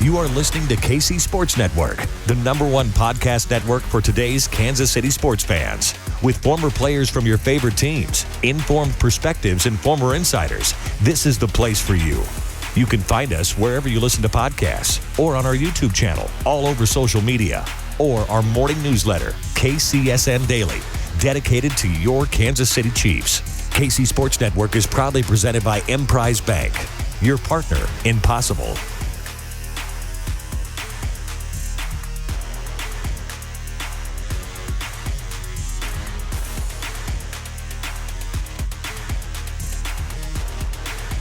You are listening to KC Sports Network, the #1 podcast network for today's Kansas City sports fans. With former players from your favorite teams, informed perspectives, and former insiders, this is the place for you. You can find us wherever you listen to podcasts or on our YouTube channel, all over social media, or our morning newsletter, KCSN Daily, dedicated to your Kansas City Chiefs. KC Sports Network is proudly presented by Emprise Bank, your partner in possible.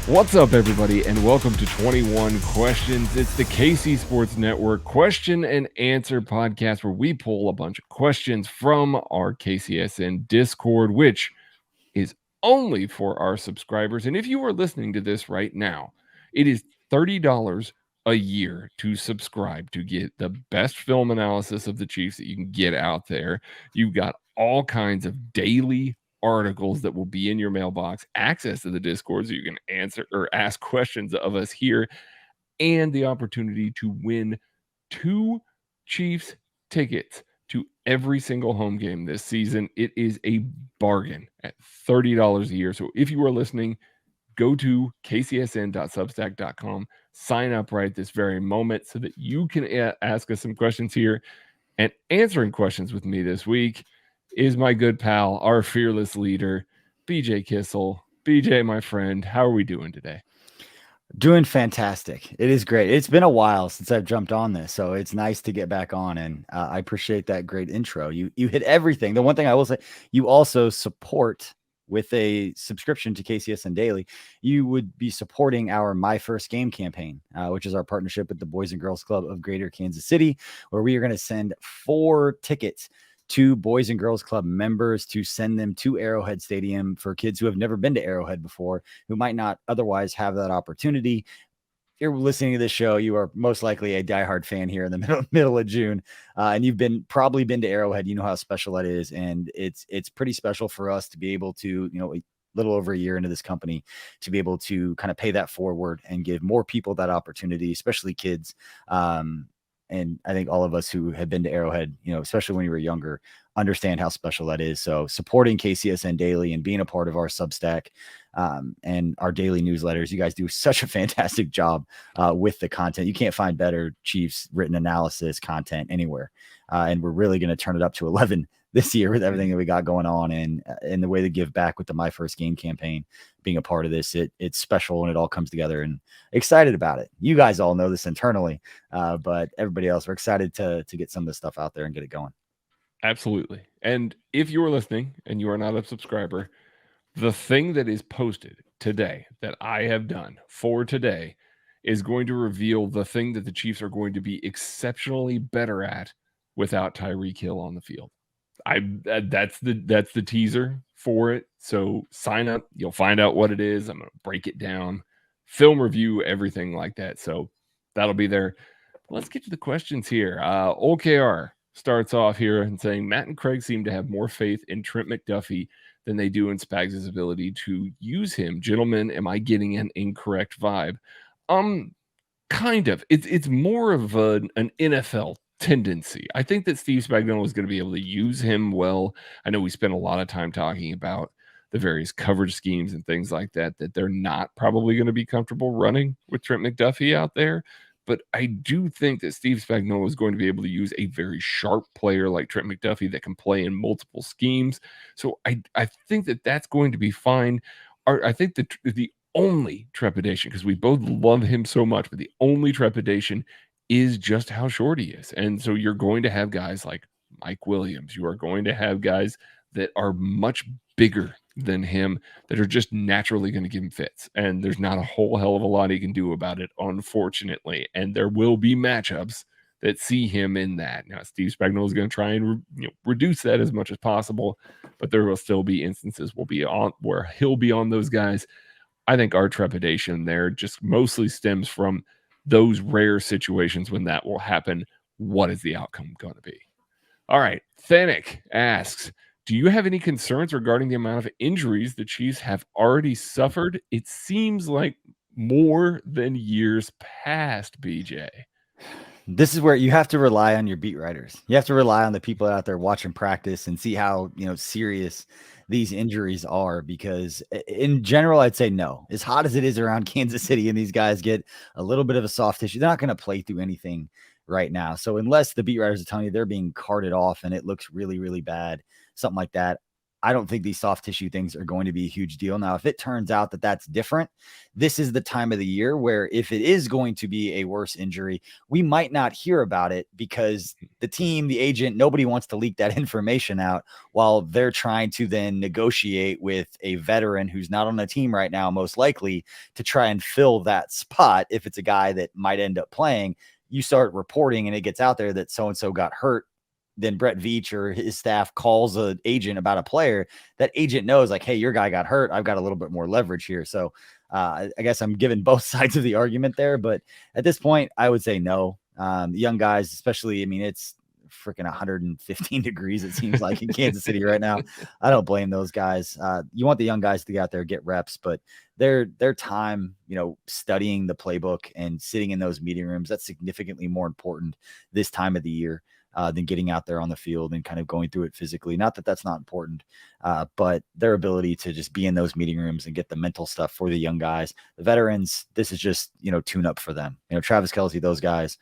What's up, everybody, and welcome to 21 Questions. It's the KC Sports Network question and answer podcast where we pull a bunch of questions from our KCSN Discord, which is only for our subscribers. And if you are listening to this right now, it is $30 a year to subscribe to get the best film analysis of the Chiefs that you can get out there. You've got all kinds of daily articles that will be in your mailbox, access to the Discord so you can answer or ask questions of us here, and the opportunity to win 2 Chiefs tickets to every single home game this season. It is a bargain at $30 a year. So if you are listening, go to kcsn.substack.com, sign up right this very moment so that you can ask us some questions here. And answering questions with me this week is my good pal, our fearless leader, BJ Kissel. BJ, my friend, how are we doing today? Doing fantastic. It is great. It's been a while since I've jumped on this, so it's nice to get back on, and I appreciate that great intro. You hit everything. The one thing I will say, you also support with a subscription to KCSN Daily. You would be supporting our My First Game campaign, which is our partnership with the Boys and Girls Club of Greater Kansas City, where we are going to send 4 tickets to Boys and Girls Club members to send them to Arrowhead Stadium for kids who have never been to Arrowhead before, who might not otherwise have that opportunity. If you're listening to this show, you are most likely a diehard fan here in the middle of June, and you've probably been to Arrowhead. You know how special that is, and it's pretty special for us to be able to, a little over a year into this company, to be able to kind of pay that forward and give more people that opportunity, especially kids. And I think all of us who have been to Arrowhead, especially when you were younger, understand how special that is. So supporting KCSN Daily and being a part of our Substack and our daily newsletters, you guys do such a fantastic job with the content. You can't find better Chiefs written analysis content anywhere. And we're really going to turn it up to 11 this year with everything that we got going on, and the way to give back with the My First Game campaign, being a part of this, it's special and it all comes together, and excited about it. You guys all know this internally, but everybody else, we're excited to get some of this stuff out there and get it going. Absolutely. And if you are listening and you are not a subscriber, the thing that is posted today that I have done for today is going to reveal the thing that the Chiefs are going to be exceptionally better at without Tyreek Hill on the field. That's the teaser for it. So sign up. You'll find out what it is. I'm going to break it down, film review, everything like that. So that'll be there. Let's get to the questions here. OKR starts off here and saying, Matt and Craig seem to have more faith in Trent McDuffie than they do in Spags' ability to use him. Gentlemen, am I getting an incorrect vibe? Kind of. It's more of an NFL tendency. I think that Steve Spagnuolo is going to be able to use him well. I know we spent a lot of time talking about the various coverage schemes and things like that they're not probably going to be comfortable running with Trent McDuffie out there. But I do think that Steve Spagnuolo is going to be able to use a very sharp player like Trent McDuffie that can play in multiple schemes. So I think that that's going to be fine. I think that the only trepidation, because we both love him so much, but the only trepidation is just how short he is. And so you're going to have guys like Mike Williams. You are going to have guys that are much bigger than him that are just naturally going to give him fits. And there's not a whole hell of a lot he can do about it, unfortunately. And there will be matchups that see him in that. Now, Steve Spagnuolo is going to try and reduce that as much as possible, but there will still be instances where he'll be on those guys. I think our trepidation there just mostly stems from those rare situations when that will happen. What is the outcome going to be? All right. Fennec asks, do you have any concerns regarding the amount of injuries the Chiefs have already suffered? It seems like more than years past, BJ. This is where you have to rely on your beat writers. You have to rely on the people out there watching practice and see how, serious these injuries are, because in general, I'd say no. As hot as it is around Kansas City and these guys get a little bit of a soft tissue, they're not going to play through anything right now. So unless the beat writers are telling you they're being carted off and it looks really, really bad, something like that, I don't think these soft tissue things are going to be a huge deal. Now, if it turns out that that's different, this is the time of the year where if it is going to be a worse injury, we might not hear about it because the team, the agent, nobody wants to leak that information out while they're trying to then negotiate with a veteran who's not on the team right now, most likely, to try and fill that spot. If it's a guy that might end up playing, you start reporting and it gets out there that so-and-so got hurt, then Brett Veach or his staff calls an agent about a player. That agent knows, like, hey, your guy got hurt. I've got a little bit more leverage here. So I guess I'm giving both sides of the argument there. But at this point, I would say no. Young guys, especially, I mean, it's freaking 115 degrees, it seems like, in Kansas City right now. I don't blame those guys. You want the young guys to get out there, get reps, but their time, studying the playbook and sitting in those meeting rooms, that's significantly more important this time of the year than getting out there on the field and kind of going through it physically. Not that that's not important, but their ability to just be in those meeting rooms and get the mental stuff for the young guys. The veterans, this is just, tune up for them. Travis Kelce, those guys,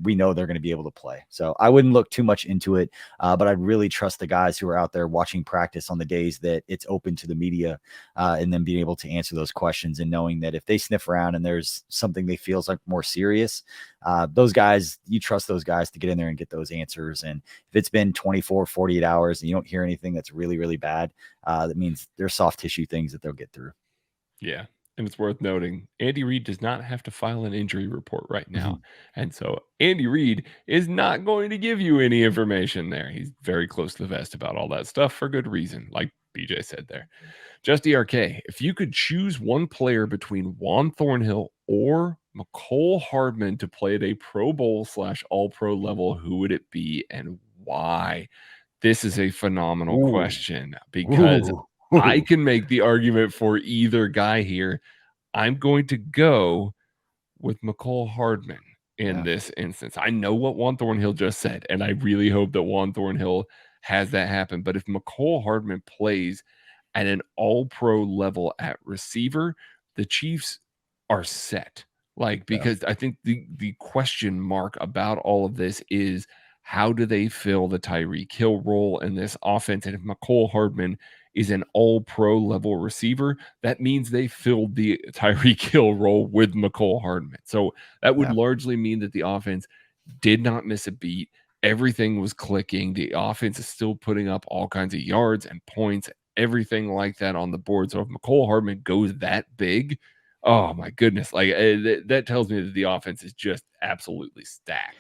we know they're going to be able to play. So I wouldn't look too much into it, but I'd really trust the guys who are out there watching practice on the days that it's open to the media, and then being able to answer those questions and knowing that if they sniff around and there's something they feel is like more serious, those guys, you trust those guys to get in there and get those answers. And if it's been 24, 48 hours and you don't hear anything that's really, really bad, that means there's soft tissue things that they'll get through. Yeah. And it's worth noting, Andy Reid does not have to file an injury report right now. Mm-hmm. And so Andy Reid is not going to give you any information there. He's very close to the vest about all that stuff for good reason, like BJ said there. Just ERK, if you could choose one player between Juan Thornhill or McCole Hardman to play at a Pro Bowl / All-Pro level, who would it be and why? This is a phenomenal question because I can make the argument for either guy here. I'm going to go with McCole Hardman in this instance. I know what Juan Thornhill just said, and I really hope that Juan Thornhill has that happen. But if McCole Hardman plays at an all-pro level at receiver, the Chiefs are set. Because I think the question mark about all of this is, how do they fill the Tyreek Hill role in this offense? And if McCole Hardman is an all-pro level receiver, that means they filled the Tyreek Hill role with McCole Hardman. So that would largely mean that the offense did not miss a beat. Everything was clicking. The offense is still putting up all kinds of yards and points, everything like that on the board. So if McCole Hardman goes that big, oh my goodness, that tells me that the offense is just absolutely stacked.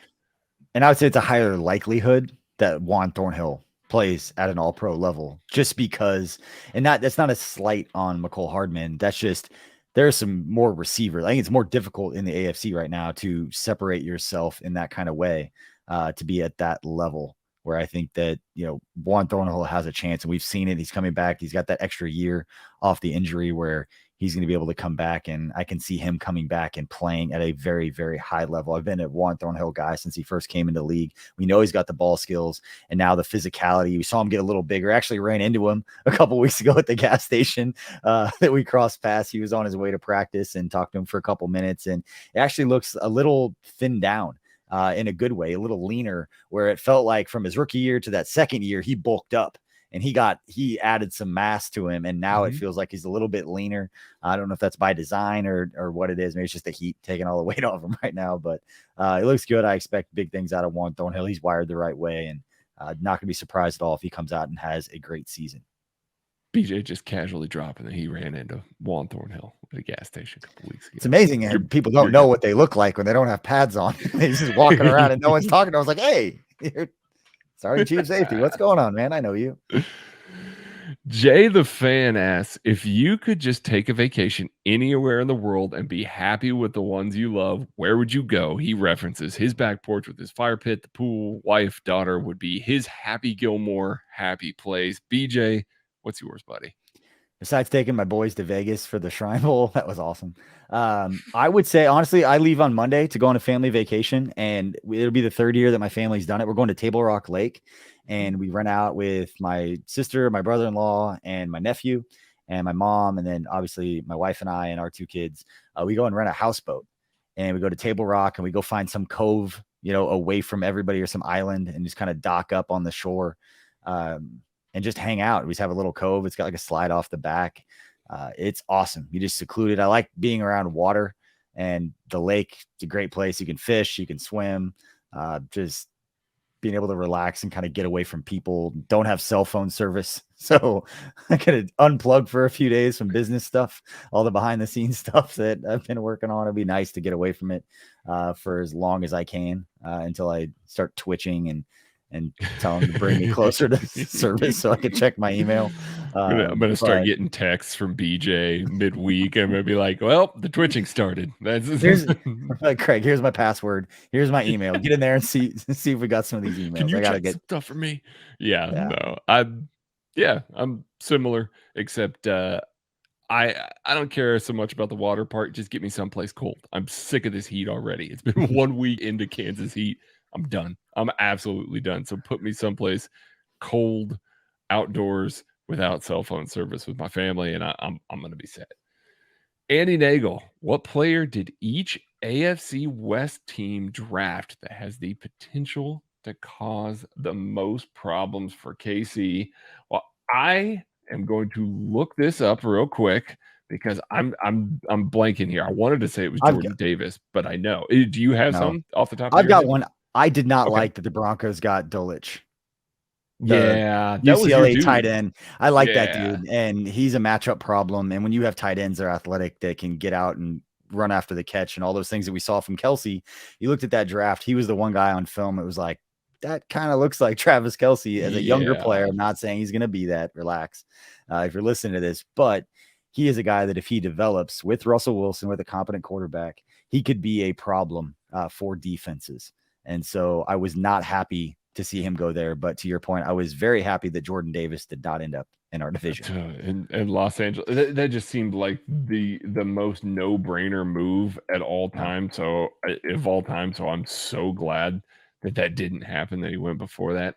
And I would say it's a higher likelihood that Juan Thornhill plays at an all-pro level, just because, and that's not a slight on McCole Hardman. That's just, there's some more receivers. I think it's more difficult in the AFC right now to separate yourself in that kind of way, to be at that level, where I think that, Juan Thornhill has a chance, and we've seen it. He's coming back. He's got that extra year off the injury where he's going to be able to come back, and I can see him coming back and playing at a very, very high level. I've been a Juan Thornhill guy since he first came into the league. We know he's got the ball skills, and now the physicality. We saw him get a little bigger. I actually ran into him a couple of weeks ago at the gas station that we crossed paths. He was on his way to practice, and talked to him for a couple minutes, and it actually looks a little thinned down. In a good way, a little leaner, where it felt like from his rookie year to that second year, he bulked up and he added some mass to him. And now it feels like he's a little bit leaner. I don't know if that's by design or what it is. Maybe it's just the heat taking all the weight off him right now, but it looks good. I expect big things out of Juan Thornhill. He's wired the right way, and not going to be surprised at all if he comes out and has a great season. BJ just casually dropping that he ran into Juan Thornhill at a gas station a couple weeks ago. It's amazing. And people don't know what they look like when they don't have pads on. They're just walking around and no one's talking. I was like, hey, sorry, Chief Safety. What's going on, man? I know you. Jay the fan asks, if you could just take a vacation anywhere in the world and be happy with the ones you love, where would you go? He references his back porch with his fire pit, the pool, wife, daughter would be his Happy Gilmore happy place. BJ, what's yours, buddy? besides taking my boys to Vegas for the Shrine Bowl, that was awesome. I would say, honestly, I leave on Monday to go on a family vacation, and it'll be the third year that my family's done it. We're going to Table Rock Lake, and we rent out with my sister, my brother-in-law, and my nephew, and my mom, and then obviously my wife and I and our 2 kids. We go and rent a houseboat, and we go to Table Rock, and we go find some cove, away from everybody, or some island, and just kind of dock up on the shore. And just hang out. We just have a little cove. It's got like a slide off the back. It's awesome. You just secluded. I like being around water, and the lake. It's a great place. You can fish, you can swim, just being able to relax and kind of get away from people. Don't have cell phone service. So I could unplug for a few days from business stuff, all the behind the scenes stuff that I've been working on. It'd be nice to get away from it for as long as I can until I start twitching and tell them to bring me closer to service so I can check my email. I'm gonna start getting texts from BJ midweek. I'm gonna be like, "Well, the twitching started." Like, Craig, here's my password. Here's my email. Get in there and see if we got some of these emails. Can you I gotta check get some stuff for me? No, I'm similar, except I don't care so much about the water part. Just get me someplace cold. I'm sick of this heat already. It's been 1 week into Kansas heat. I'm done. I'm absolutely done. So put me someplace cold, outdoors, without cell phone service with my family, and I'm going to be set. Andy Nagel, what player did each AFC West team draft that has the potential to cause the most problems for KC? Well, I am going to look this up real quick because I'm blanking here. I wanted to say it was Jordan Davis, but I know. Do you have some off the top of your head? I've got one. I did not like that the Broncos got Dulcich. Yeah, UCLA tight end. I like that dude, and he's a matchup problem. And when you have tight ends that are athletic, that can get out and run after the catch and all those things that we saw from Kelsey, you looked at that draft. He was the one guy on film. It was like, that kind of looks like Travis Kelsey as a younger player. I'm not saying he's going to be that. Relax if you're listening to this, but he is a guy that if he develops with Russell Wilson, with a competent quarterback, he could be a problem for defenses. And so I was not happy to see him go there. But to your point, I was very happy that Jordan Davis did not end up in our division. In Los Angeles, that just seemed like the most no-brainer move at all time. So I'm so glad that didn't happen, that he went before that.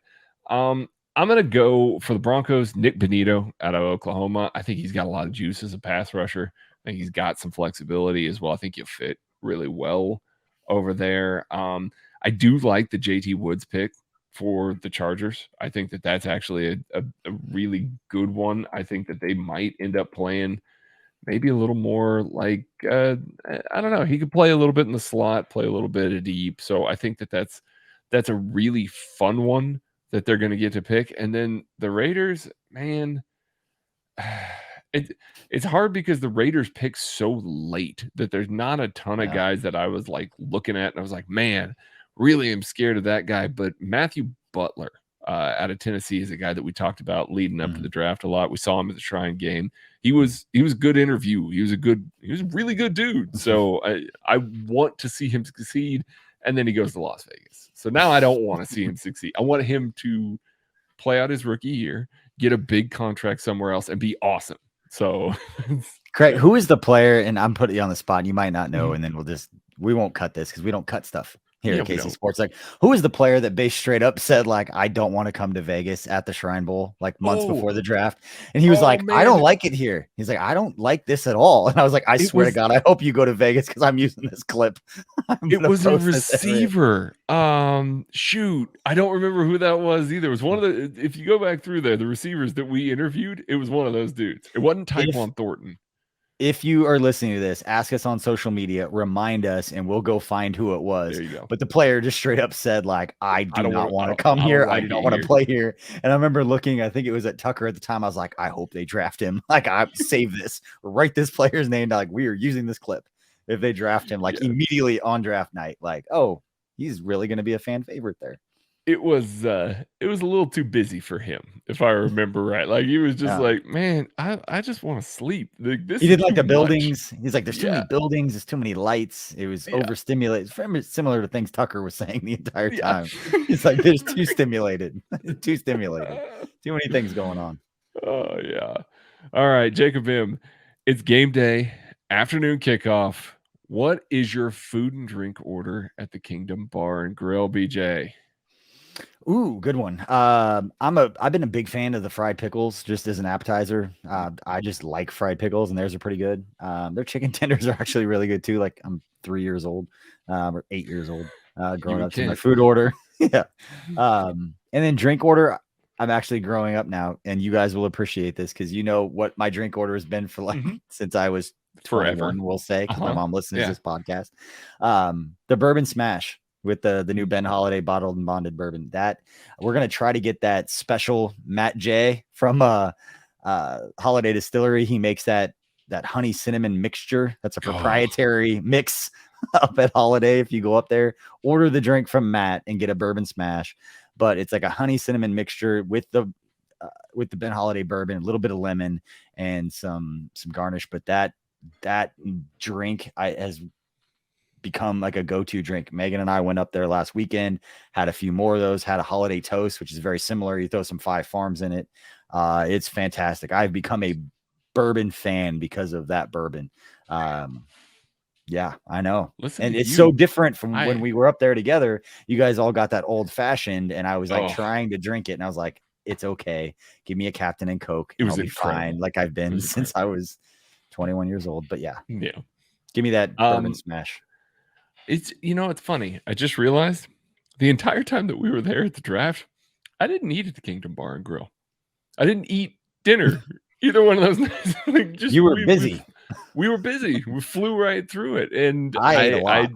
I'm going to go for the Broncos, Nick Benito out of Oklahoma. I think he's got a lot of juice as a pass rusher. I think he's got some flexibility as well. I think he'll fit really well over there. I do like the JT Woods pick for the Chargers. I think that that's actually a really good one. I think that they might end up playing maybe a little more like, I don't know. He could play a little bit in the slot, play a little bit of deep. So I think that that's a really fun one that they're going to get to pick. And then the Raiders, man, it's hard because the Raiders pick so late that there's not a ton of guys that I was like looking at and I was like, man, really am scared of that guy. But Matthew Butler out of Tennessee is a guy that we talked about leading up to the draft a lot. We saw him at the Shrine game. He was a good interview. He was a really good dude. So I want to see him succeed. And then he goes to Las Vegas. So now I don't want to see him succeed. I want him to play out his rookie year, get a big contract somewhere else, and be awesome. So, Craig, who is the player? And I'm putting you on the spot. You might not know, and then we won't cut this because we don't cut stuff here at KC Sports. Like, who is the player that Base straight up said, like, I don't want to come to Vegas at the Shrine Bowl, like months before the draft? And he was like, man, I don't like it here. He's like, I don't like this at all. And I was like, I swear to God, I hope you go to Vegas because I'm using this clip. It was a receiver. Shoot, I don't remember who that was either. It was one of the, if you go back through there, the receivers that we interviewed, it was one of those dudes. It wasn't Tyquan Thornton. If you are listening to this, ask us on social media, remind us, and we'll go find who it was. There you go. But the player just straight up said, like, I do not want to come here. I do not want to play here. And I remember looking, I think it was at Tucker at the time. I was like, I hope they draft him. Like, I save this, write this player's name. Like, we are using this clip. If they draft him, like immediately on draft night, like, oh, he's really going to be a fan favorite there. It was a little too busy for him, if I remember right. Like, he was just like, man, I just want to sleep. Like, this he did like the much. buildings. He's like, there's too many buildings, there's too many lights. It was overstimulated. Similar to things Tucker was saying the entire time. It's like there's too stimulated. Too many things going on. Oh yeah. All right, Jacob M. It's game day, afternoon kickoff. What is your food and drink order at the Kingdom Bar and Grill, BJ? Ooh, good one. I've been a big fan of the fried pickles just as an appetizer. I just like fried pickles, and theirs are pretty good. Their chicken tenders are actually really good too. Like I'm 3 years old, or 8 years old, growing and up to my Kent. food order. Yeah. And then drink order. I'm actually growing up now, and you guys will appreciate this because you know what my drink order has been for like since I was Forever. 21, we'll say, because my mom listens Yeah. to this podcast. The Bourbon Smash with the new Ben Holiday bottled and bonded bourbon. That we're gonna try to get that special Matt J from Holiday Distillery. He makes that honey cinnamon mixture. That's a proprietary mix up at Holiday. If you go up there, order the drink from Matt and get a Bourbon Smash. But it's like a honey cinnamon mixture with the Ben Holiday bourbon, a little bit of lemon and some garnish. But that drink has become like a go-to drink. Megan and I went up there last weekend, had a few more of those, had a holiday toast, which is very similar. You throw some Five Farms in it. It's fantastic. I've become a bourbon fan because of that bourbon. Yeah, I know. Listen, and it's so different from when we were up there together. You guys all got that old fashioned, and I was like trying to drink it, and I was like, it's okay. Give me a Captain and Coke, and I'll be fine. Like I've been since I was 21 years old. But yeah. Give me that Bourbon Smash. It's, it's funny. I just realized the entire time that we were there at the draft, I didn't eat at the Kingdom Bar and Grill. I didn't eat dinner either one of those nights. Like you were busy. We were busy. We flew right through it. And I ate a lot.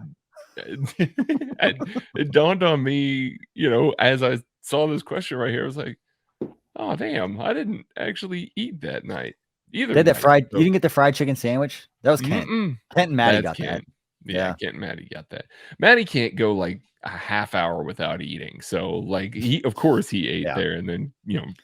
It dawned on me, as I saw this question right here, I was like, oh, damn, I didn't actually eat that night either. They had that fried. You didn't get the fried chicken sandwich? That was Kent. Kent and Maddie got that. Yeah, Kent and Maddie got that. Maddie can't go like a half hour without eating. So like of course he ate there, and then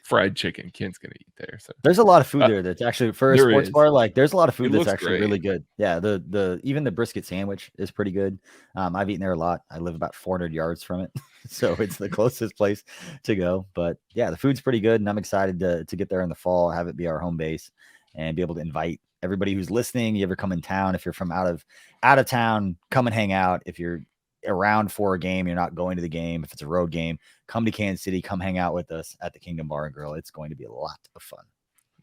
fried chicken. Kent's gonna eat there. So there's a lot of food there that's actually for a sports bar. Like there's a lot of food that's actually great. Really good. Yeah, the even the brisket sandwich is pretty good. I've eaten there a lot. I live about 400 yards from it, so it's the closest place to go. But yeah, the food's pretty good, and I'm excited to get there in the fall, have it be our home base, and be able to invite everybody who's listening. You ever come in town? If you're from out of town, come and hang out. If you're around for a game, you're not going to the game. If it's a road game, come to Kansas City, come hang out with us at the Kingdom Bar and Grill. It's going to be a lot of fun.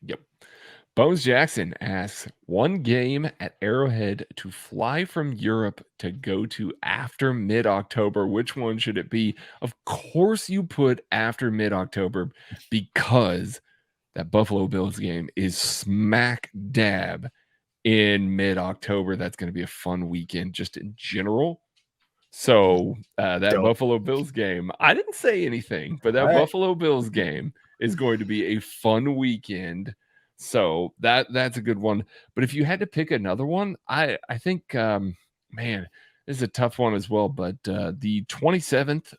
Yep. Bones Jackson asks, one game at Arrowhead to fly from Europe to go to after mid-October. Which one should it be? Of course you put after mid-October because that Buffalo Bills game is smack dab in mid-October. That's going to be a fun weekend just in general. So that Buffalo Bills game, I didn't say anything, but that Buffalo Bills game is going to be a fun weekend. So that's a good one. But if you had to pick another one, I think, man, this is a tough one as well. But the 27th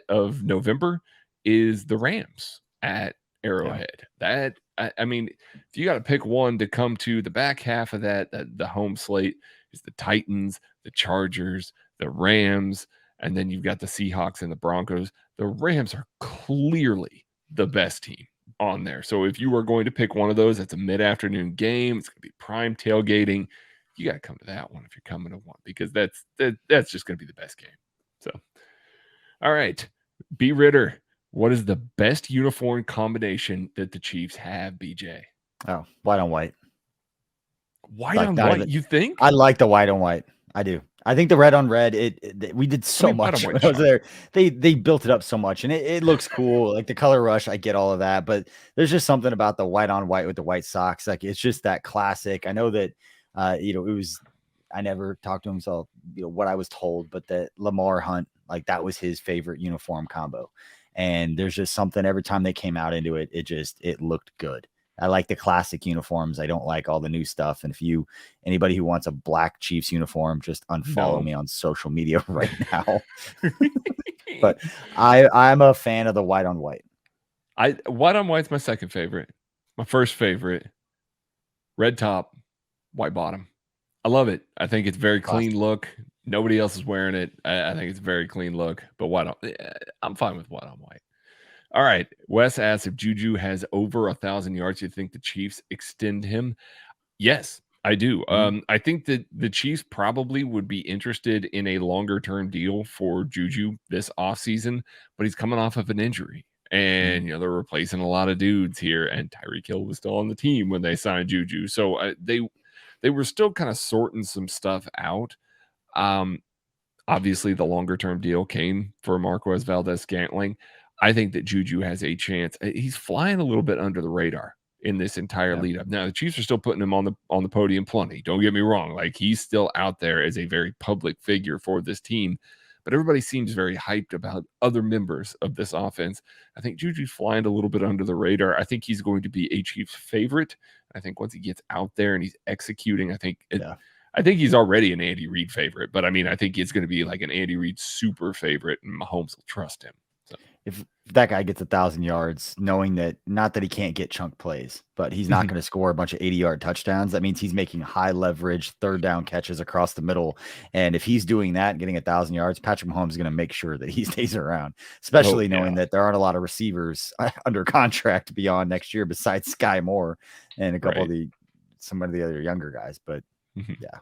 of November is the Rams at Arrowhead. That I mean, if you got to pick one to come to the back half of that, the home slate is the Titans, the Chargers, the Rams, and then you've got the Seahawks and the Broncos. The Rams are clearly the best team on there. So if you are going to pick one of those, it's a mid-afternoon game. It's going to be prime tailgating. You got to come to that one if you're coming to one, because that's just going to be the best game. So, all right, B. Ritter, what is the best uniform combination that the Chiefs have, BJ? Oh, white on white. White on white, you think? I like the white on white. I do. I think the red on red, we did so much when I was there. They built it up so much, and it looks cool. Like the color rush, I get all of that, but there's just something about the white on white with the white socks. Like it's just that classic. I know that, it was, I never talked to him, so what I was told, but that Lamar Hunt, like that was his favorite uniform combo. And there's just something every time they came out into it, it looked good. I like the classic uniforms. I don't like all the new stuff. And if anybody who wants a black Chiefs uniform, just unfollow me on social media right now. But I'm a fan of the white on white. White on white's my second favorite. My first favorite, red top, white bottom. I love it. I think it's very clean look. Nobody else is wearing it. I think it's a very clean look, but I'm fine with white on white. All right. Wes asks if Juju has over 1,000 yards, you think the Chiefs extend him? Yes, I do. I think that the Chiefs probably would be interested in a longer-term deal for Juju this offseason, but he's coming off of an injury. And, they're replacing a lot of dudes here. And Tyreek Hill was still on the team when they signed Juju. So they were still kind of sorting some stuff out. Obviously, the longer-term deal came for Marquez Valdez-Scantling. I think that Juju has a chance. He's flying a little bit under the radar in this entire lead up. Now, the Chiefs are still putting him on the podium plenty. Don't get me wrong. Like, he's still out there as a very public figure for this team, but everybody seems very hyped about other members of this offense. I think Juju's flying a little bit under the radar. I think he's going to be a Chiefs favorite. I think once he gets out there and he's executing, I think he's already an Andy Reid favorite, but I mean, I think it's going to be like an Andy Reid super favorite, and Mahomes will trust him. So. If that guy gets 1,000 yards, knowing that, not that he can't get chunk plays, but he's not going to score a bunch of 80-yard touchdowns. That means he's making high leverage third down catches across the middle. And if he's doing that and getting 1,000 yards, Patrick Mahomes is going to make sure that he stays around, especially knowing that there aren't a lot of receivers under contract beyond next year besides Sky Moore and a couple of some of the other younger guys. But yeah,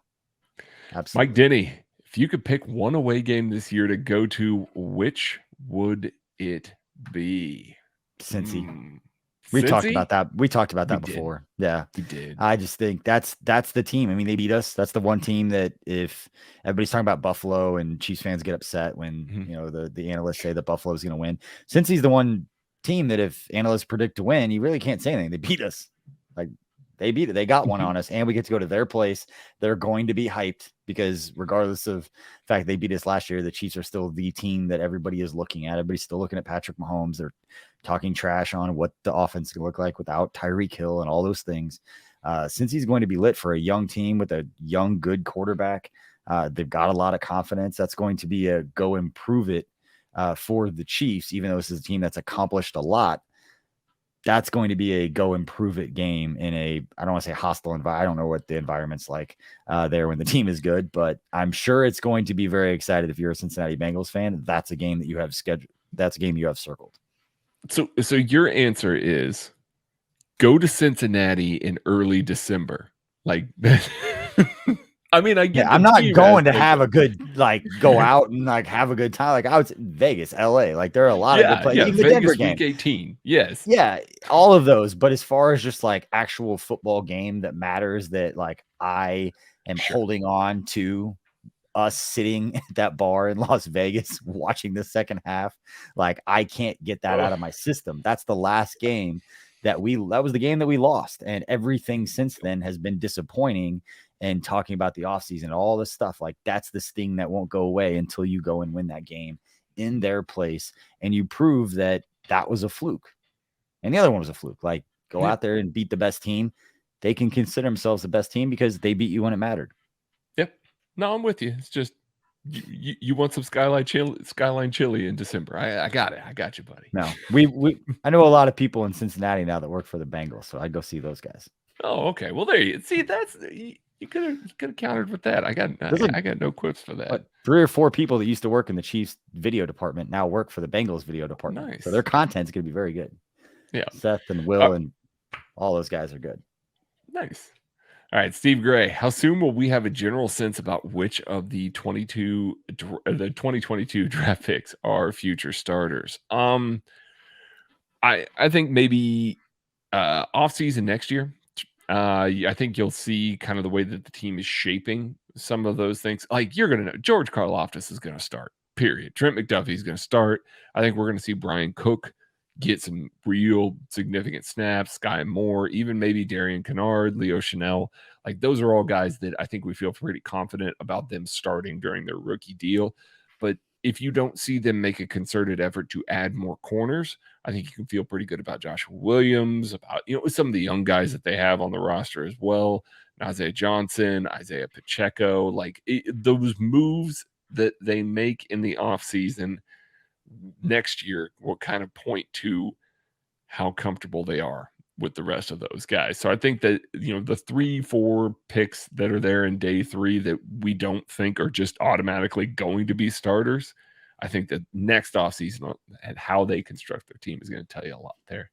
absolutely. Mike Denny, if you could pick one away game this year to go to, which would it be? Cincy. We talked about that. We talked about that before. Yeah, we did. I just think that's the team. I mean, they beat us. That's the one team that, if everybody's talking about Buffalo and Chiefs fans get upset when the analysts say that Buffalo is going to win, Cincy's the one team that if analysts predict to win, you really can't say anything. They beat us. Like, they beat it. They got one on us, and we get to go to their place. They're going to be hyped because regardless of the fact they beat us last year, the Chiefs are still the team that everybody is looking at. Everybody's still looking at Patrick Mahomes. They're talking trash on what the offense can look like without Tyreek Hill and all those things. Since he's going to be lit for a young team with a young, good quarterback, they've got a lot of confidence. That's going to be a go improve it for the Chiefs, even though this is a team that's accomplished a lot. That's going to be a go improve it game in a, I don't want to say hostile environment. I don't know what the environment's like there when the team is good, but I'm sure it's going to be very excited. If you're a Cincinnati Bengals fan, that's a game that you have scheduled. That's a game you have circled. So your answer is go to Cincinnati in early December. Like, I mean, I'm not going to have a good, go out and have a good time. Like, I was in Vegas, LA. Like, there are a lot of good places. Even the Denver game. Week 18. Yes. Yeah. All of those. But as far as just actual football game that matters, that I am holding on to us sitting at that bar in Las Vegas, watching the second half. I can't get that out of my system. That's the last game that was the game that we lost. And everything since then has been disappointing. And talking about the offseason, all this stuff, that's this thing that won't go away until you go and win that game in their place. And you prove that was a fluke. And the other one was a fluke. Go out there and beat the best team. They can consider themselves the best team because they beat you when it mattered. Yep. No, I'm with you. It's just, you want some Skyline chili in December. I got it. I got you, buddy. No, I know a lot of people in Cincinnati now that work for the Bengals. So I'd go see those guys. Oh, okay. Well, there you see. You could have countered with that. I got no quips for that. 3 or 4 people that used to work in the Chiefs video department now work for the Bengals video department. Nice. So their content's going to be very good. Yeah. Seth and Will and all those guys are good. Nice. All right, Steve Gray. How soon will we have a general sense about which of the 2022 draft picks are future starters? I think maybe off season next year. I think you'll see kind of the way that the team is shaping some of those things. You're going to know George Karlaftis is going to start, period. Trent McDuffie is going to start. I think we're going to see Brian Cook get some real significant snaps, Sky Moore, even maybe Darian Kennard, Leo Chanel. Those are all guys that I think we feel pretty confident about them starting during their rookie deal. But if you don't see them make a concerted effort to add more corners, I think you can feel pretty good about Joshua Williams, about some of the young guys that they have on the roster as well. Isaiah Johnson, Isaiah Pacheco, those moves that they make in the offseason next year will kind of point to how comfortable they are with the rest of those guys. So I think that, the 3-4 picks that are there in day 3 that we don't think are just automatically going to be starters, I think that next offseason and how they construct their team is going to tell you a lot there.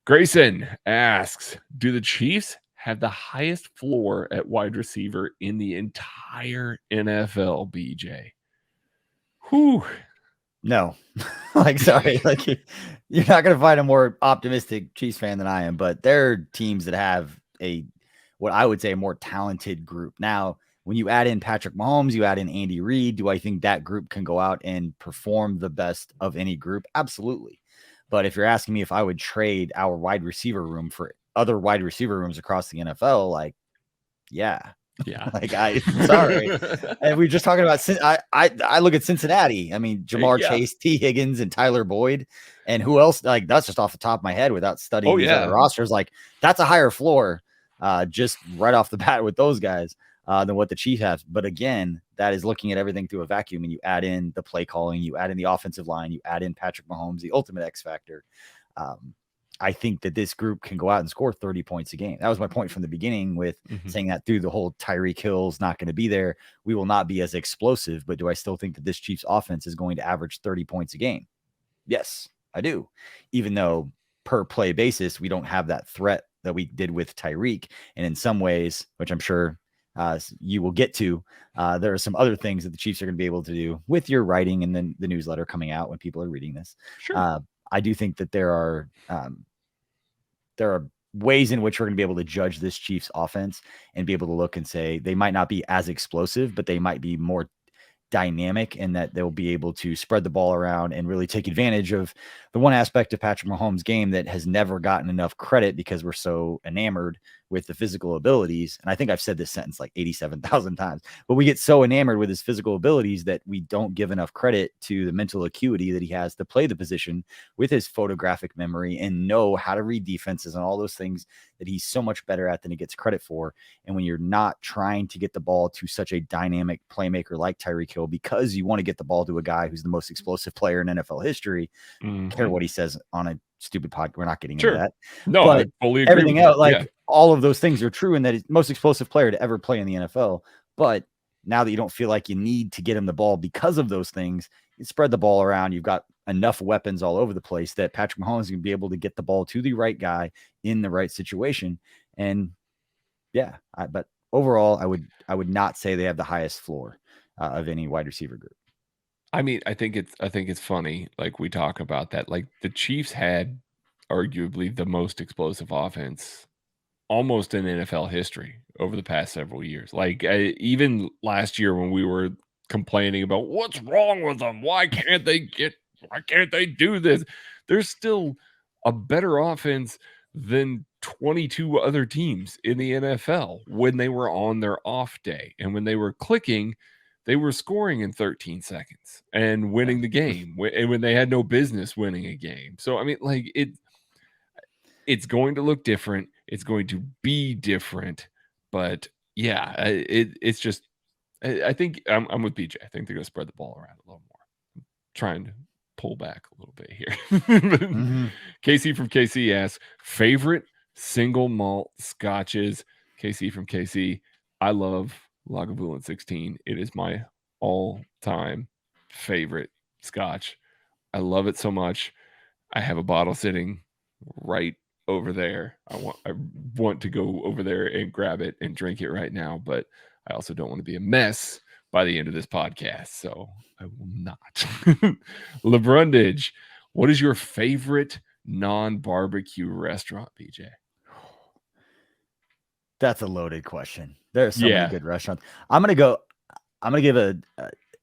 Grayson asks, do the Chiefs have the highest floor at wide receiver in the entire NFL, BJ? Whew. No. Sorry. You're not going to find a more optimistic Chiefs fan than I am, but there are teams that have what I would say a more talented group. Now, when you add in Patrick Mahomes, you add in Andy Reid, do I think that group can go out and perform the best of any group? Absolutely. But if you're asking me if I would trade our wide receiver room for other wide receiver rooms across the NFL, yeah. I'm sorry. And we're just talking about, I look at Cincinnati. I mean, Jamar Chase, T. Higgins, and Tyler Boyd, and who else? That's just off the top of my head without studying these other rosters. That's a higher floor, just right off the bat with those guys than what the Chiefs have. But again, that is looking at everything through a vacuum, and you add in the play calling, you add in the offensive line, you add in Patrick Mahomes, the ultimate X factor. I think that this group can go out and score 30 points a game. That was my point from the beginning with saying that through the whole Tyreek Hill's not going to be there. We will not be as explosive, but do I still think that this Chiefs offense is going to average 30 points a game? Yes, I do. Even though per play basis, we don't have that threat that we did with Tyreek. And in some ways, which I'm sure you will get to, there are some other things that the Chiefs are going to be able to do with your writing and then the newsletter coming out when people are reading this. Sure. I do think that there are ways in which we're going to be able to judge this Chiefs offense and be able to look and say they might not be as explosive, but they might be more dynamic in that they'll be able to spread the ball around and really take advantage of the one aspect of Patrick Mahomes' game that has never gotten enough credit because we're so enamored with the physical abilities. And I think I've said this sentence 87,000 times, but we get so enamored with his physical abilities that we don't give enough credit to the mental acuity that he has to play the position with his photographic memory and know how to read defenses and all those things that he's so much better at than he gets credit for. And when you're not trying to get the ball to such a dynamic playmaker like Tyreek Hill, because you want to get the ball to a guy who's the most explosive player in NFL history, care what he says on a stupid podcast. We're not getting into that. No, but I fully agree everything else, all of those things are true, and that he's the most explosive player to ever play in the NFL. But now that you don't feel like you need to get him the ball because of those things, you spread the ball around. You've got enough weapons all over the place that Patrick Mahomes is going to be able to get the ball to the right guy in the right situation. And but overall, I would not say they have the highest floor of any wide receiver group. I mean, I think it's funny. Like we talk about that, like the Chiefs had arguably the most explosive offense almost in NFL history over the past several years. Like even last year when we were complaining about what's wrong with them, why can't they do this? There's still a better offense than 22 other teams in the NFL when they were on their off day, and when they were clicking, they were scoring in 13 seconds and winning the game, and when they had no business winning a game. So I mean, like it's going to look different. It's going to be different, but yeah, it's just. I think I'm with BJ. I think they're going to spread the ball around a little more. I'm trying to pull back a little bit here. KC from KC asks, favorite single malt scotches. KC from KC, I love Lagavulin 16. It is my all-time favorite scotch. I love it so much. I have a bottle sitting right over there. I want to go over there and grab it and drink it right now, but I also don't want to be a mess by the end of this podcast, so I will not. LeBrundage, what is your favorite non-barbecue restaurant, BJ? That's a loaded question. There are so many good restaurants. I'm gonna give an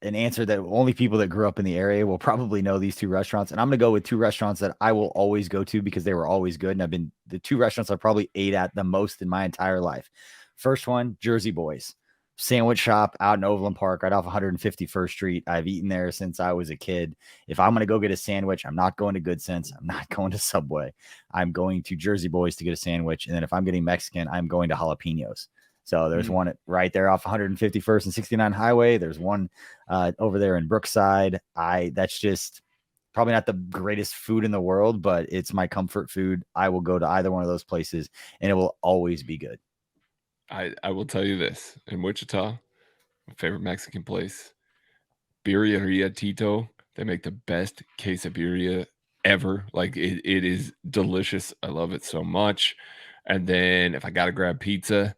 answer that only people that grew up in the area will probably know these two restaurants. And I'm going to go with two restaurants that I will always go to because they were always good. And the two restaurants I probably ate at the most in my entire life. First one, Jersey Boys sandwich shop out in Overland Park, right off 151st Street. I've eaten there since I was a kid. If I'm going to go get a sandwich, I'm not going to Good Sense. I'm not going to Subway. I'm going to Jersey Boys to get a sandwich. And then if I'm getting Mexican, I'm going to Jalapenos. So there's one right there off 151st and 69 Highway. There's one over there in Brookside. That's just probably not the greatest food in the world, but it's my comfort food. I will go to either one of those places and it will always be good. I will tell you this. In Wichita, my favorite Mexican place, Birria Tito. They make the best quesabirria ever. Like it is delicious. I love it so much. And then if I got to grab pizza,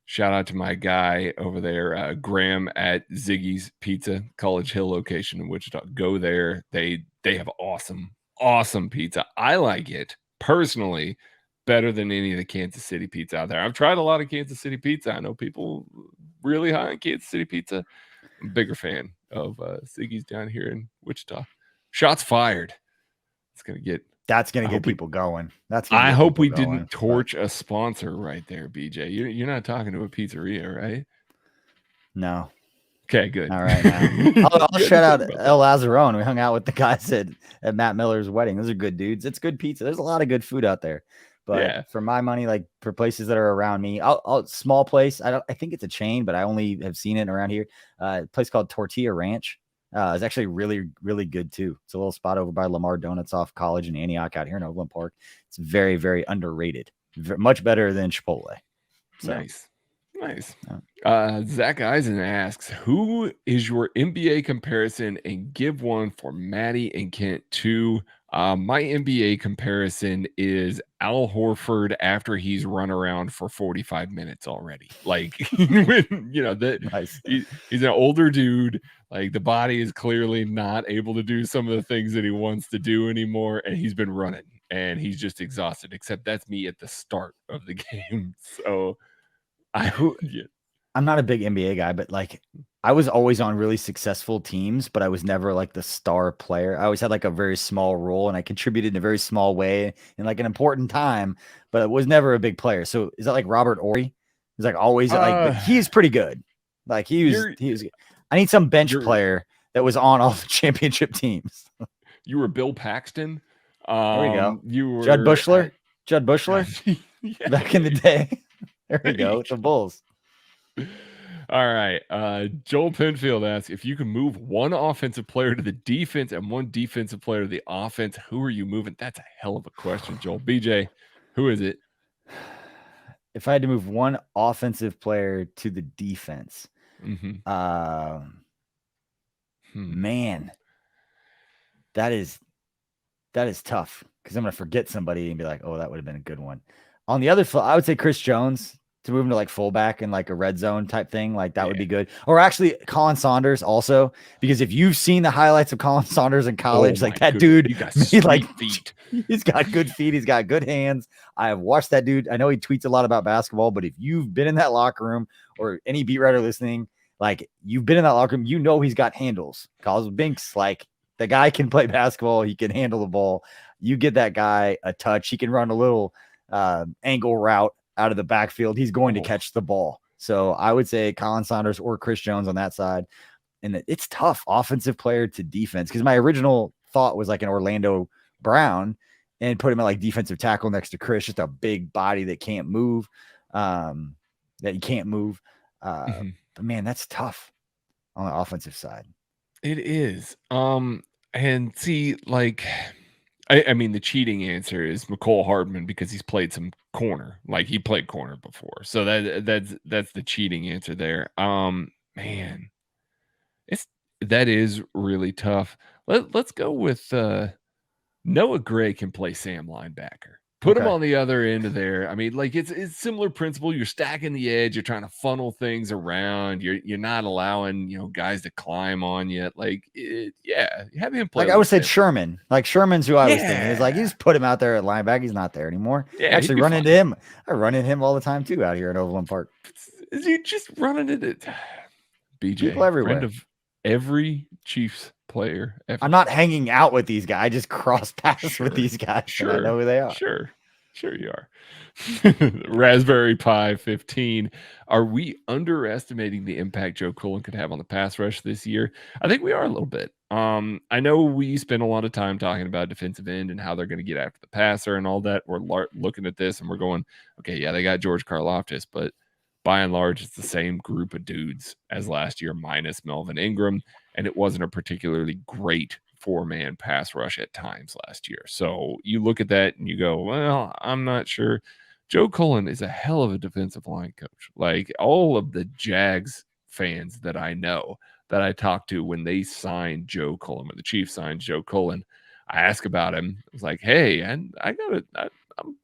shout out to my guy over there, Graham at Ziggy's Pizza, College Hill location in Wichita. Go there. They have awesome pizza. I like it personally better than any of the Kansas City pizza out there. I've tried a lot of Kansas City pizza. I know people really high on Kansas City pizza. I'm a bigger fan of Ziggy's down here in Wichita. Shots fired. That's gonna get people going. I hope we didn't torch a sponsor right there, BJ. You're not talking to a pizzeria, right? No. Okay, good. All right. I'll shout out El Lazzarone. We hung out with the guys at Matt Miller's wedding. Those are good dudes. It's good pizza. There's a lot of good food out there. But for my money, like for places that are around me, I'll small place. I think it's a chain, but I only have seen it around here. A place called Tortilla Ranch. It's actually really, really good too. It's a little spot over by Lamar Donuts off College in Antioch out here in Overland Park. It's very, very underrated. Much better than Chipotle. So, nice. Zach Eisen asks, who is your NBA comparison, and give one for Maddie and Kent too. My NBA comparison is Al Horford after he's run around for 45 minutes already. Like, nice. He's an older dude. Like, the body is clearly not able to do some of the things that he wants to do anymore, and he's been running, and he's just exhausted. Except that's me at the start of the game. So, I'm not a big NBA guy, but like, I was always on really successful teams, but I was never like the star player. I always had like a very small role, and I contributed in a very small way in like an important time, but it was never a big player. So is that like Robert Ory? He's like always but he's pretty good. Like he was. I need some bench player that was on all the championship teams. You were Bill Paxton. There we go. You were Judd Bushler. Yeah, back in the day. There we go. The Bulls. All right. Joel Penfield asks, if you can move one offensive player to the defense and one defensive player to the offense, who are you moving? That's a hell of a question, Joel. BJ, who is it? If I had to move one offensive player to the defense, man, that is tough, because I'm going to forget somebody and be like, oh, that would have been a good one. On the other foot, I would say Chris Jones, to move him to like fullback and like a red zone type thing. Like that would be good. Or actually Colin Saunders also, because if you've seen the highlights of Colin Saunders in college, like that dude, he's got feet. He's got good feet. He's got good hands. I have watched that dude. I know he tweets a lot about basketball, but if you've been in that locker room, or any beat writer listening, like you've been in that locker room, you know, he's got handles. Carlos Binks, like the guy can play basketball. He can handle the ball. You get that guy a touch. He can run a little angle route out of the backfield. He's going to catch the ball. So I would say Colin Saunders or Chris Jones on that side. And it's tough, offensive player to defense, because my original thought was like an Orlando Brown and put him at like defensive tackle next to Chris, just a big body that can't move, that you can't move. But man, that's tough on the offensive side. It is. And see, like, I mean, the cheating answer is McCole Hardman, because he's played some corner. Like, he played corner before. So that's the cheating answer there. Man, that is really tough. Let's go with Noah Gray can play Sam linebacker. Put him on the other end of there. I mean, like, it's similar principle. You're stacking the edge. You're trying to funnel things around. You're not allowing, guys to climb on you. Like, have him play. Like I would say Sherman. Like Sherman's who I was thinking. It's like, you just put him out there at linebacker. He's not there anymore. Yeah, actually run into him. I run into him all the time too out here in Overland Park. Is he just running into it? BJ, people everywhere. Friend of every Chiefs player ever. I'm not hanging out with these guys. I just cross paths with these guys. Sure. I know who they are. Sure you are. Raspberry Pi 15. Are we underestimating the impact Joe Cullen could have on the pass rush this year? I think we are a little bit. I know we spend a lot of time talking about defensive end and how they're going to get after the passer and all that. We're looking at this and we're going, okay, yeah, they got George Karlaftis, but by and large, it's the same group of dudes as last year, minus Melvin Ingram, and it wasn't a particularly great four-man pass rush at times last year. So you look at that and you go, well, I'm not sure. Joe Cullen is a hell of a defensive line coach. Like, all of the Jags fans that I know that I talked to when they signed Joe Cullen, when the Chiefs signed Joe Cullen. I asked about him. I was like, hey, and I